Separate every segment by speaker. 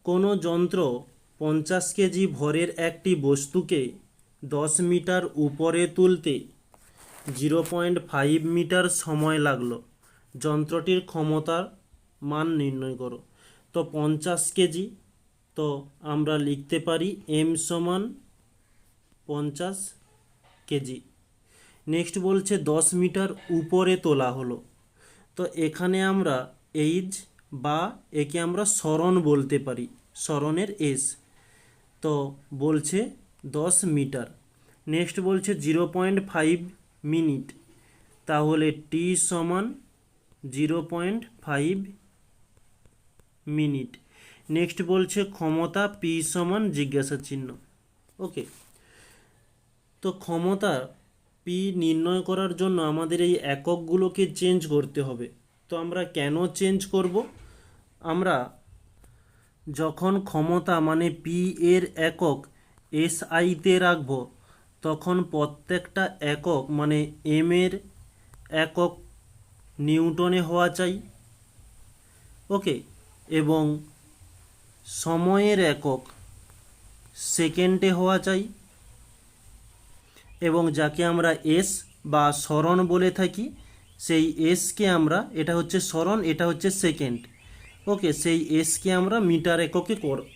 Speaker 1: কোনো যন্ত্র 50 কেজি ভরের একটি বস্তুকে 10 মিটার উপরে তুলতে 0.5 মিটার সময় লাগলো। যন্ত্রটির ক্ষমতার মান নির্ণয় করো। তো 50 কেজি, তো আমরা লিখতে পারি m সমান 50 কেজি। নেক্সট বলছে 10 মিটার উপরে তোলা হলো। তো এখানে আমরা এইচ বা একে আমরা সরণ বলতে পারি, সরণের এস। তো বলছে 10 মিটার। নেক্সট বলছে 0.5 মিনিট, তাহলে টি সমান 0.5 মিনিট। নেক্সট বলছে ক্ষমতা পি সমান জিজ্ঞাসা চিহ্ন। ওকে, তো ক্ষমতা পি নির্ণয় করার জন্য আমাদের এই এককগুলোকে চেঞ্জ করতে হবে। তো আমরা কেন চেঞ্জ করব? আমরা যখন ক্ষমতা মানে পি এর একক এসআইতে রাখব, তখন প্রত্যেকটা একক মানে এম এর একক নিউটনে হওয়া চাই। ওকে, এবং সময়ের একক সেকেন্ডে হওয়া চাই, এবং যাকে আমরা এস বা সরণ বলে থাকি, সেই এসকে আমরা, এটা হচ্ছে সরণ, এটা হচ্ছে সেকেন্ড। ওকে, সেই এসকে আমরা মিটার এককে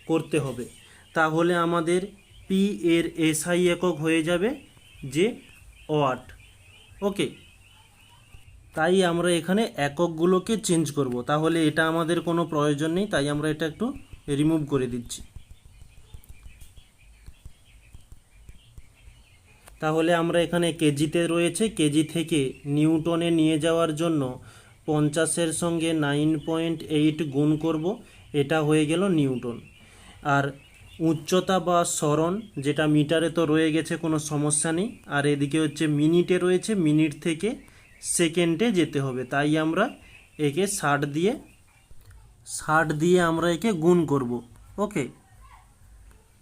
Speaker 1: করতে হবে। তাহলে আমাদের পি এর এসআই একক হয়ে যাবে যে ওয়াট। ওকে, তাই আমরা এখানে এককগুলোকে চেঞ্জ করব। তাহলে এটা আমাদের কোনো প্রয়োজন নেই, তাই আমরা এটা একটু রিমুভ করে দিচ্ছি। তাহলে আমরা এখানে কেজিতে রয়েছে, কেজি থেকে নিউটনে নিয়ে যাওয়ার জন্য 50-এর সঙ্গে 9.8 গুণ করব, এটা হয়ে গেল নিউটন। আর উচ্চতা বা সরণ যেটা মিটারে তো রয়ে গেছে, কোনো সমস্যা নেই। আর এদিকে হচ্ছে মিনিটে রয়েছে, মিনিট থেকে সেকেন্ডে যেতে হবে, তাই আমরা একে 60 দিয়ে আমরা একে গুণ করব। ওকে,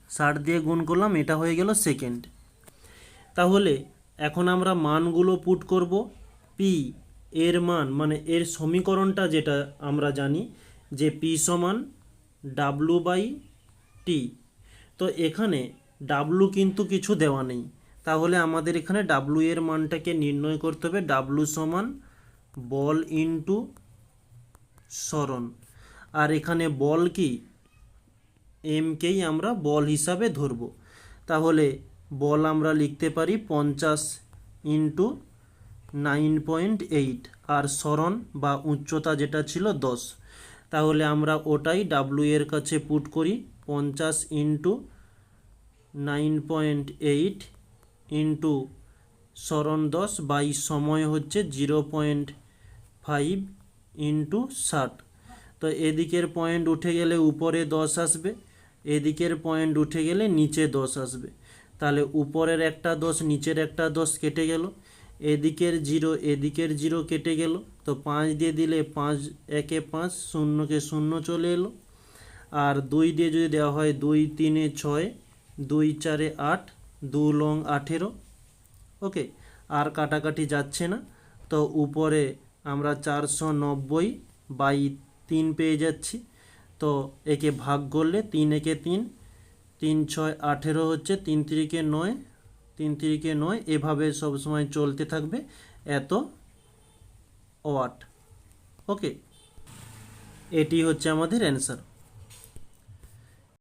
Speaker 1: 60 দিয়ে গুণ করলাম, এটা হয়ে গেল সেকেন্ড। তাহলে এখন আমরা মানগুলো পুট করব। পি এর মান মানে এর সমীকরণটা যেটা আমরা জানি যে পি সমান ডাব্লু বাই টি। তো এখানে ডাব্লু কিন্তু কিছু দেওয়া নেই, তাহলে আমাদের এখানে ডাব্লু এর মানটাকে নির্ণয় করতে হবে। ডাব্লু সমান বল ইনটু সরণ। আর এখানে বল কি, এমকেই আমরা বল হিসাবে ধরব। তাহলে বল আমরা লিখতে পারি 50 ইন্টু 9.8, আর সরণ বা উচ্চতা যেটা ছিল 10। তাহলে আমরা ওটাই ডাব্লু এর কাছে পুট করি, 50 ইন্টু 9.8 ইন্টু সরণ 10 বাই সময় হচ্ছে 0.5 ইন্টু 60। তো এদিকের পয়েন্ট উঠে গেলে উপরে 10 আসবে, এদিকের পয়েন্ট উঠে গেলে নিচে 10 আসবে। তাহলে উপরের একটা 10, নিচের একটা 10 কেটে গেল, এদিকের 0 এদিকের 0 কেটে গেল। তো 5 দিয়ে দিলে 5 একে 5, শূন্যকে 0 চলে এলো। আর 2 দিয়ে যদি দেওয়া হয়, 2 3 6, 2 4 8, 2 লং 18। ওকে, আর কাটাকাটি যাচ্ছে না। তো উপরে আমরা 490 বাই 3 পেয়ে যাচ্ছি। তো একে ভাগ করলে 3 একে 3, 3 6 18 হচ্ছে, 3 3 9, 3 3 9, এভাবে সবসময় চলতে থাকবে এত ওয়াট। ওকে, এটি হচ্ছে আমাদের অ্যান্সার।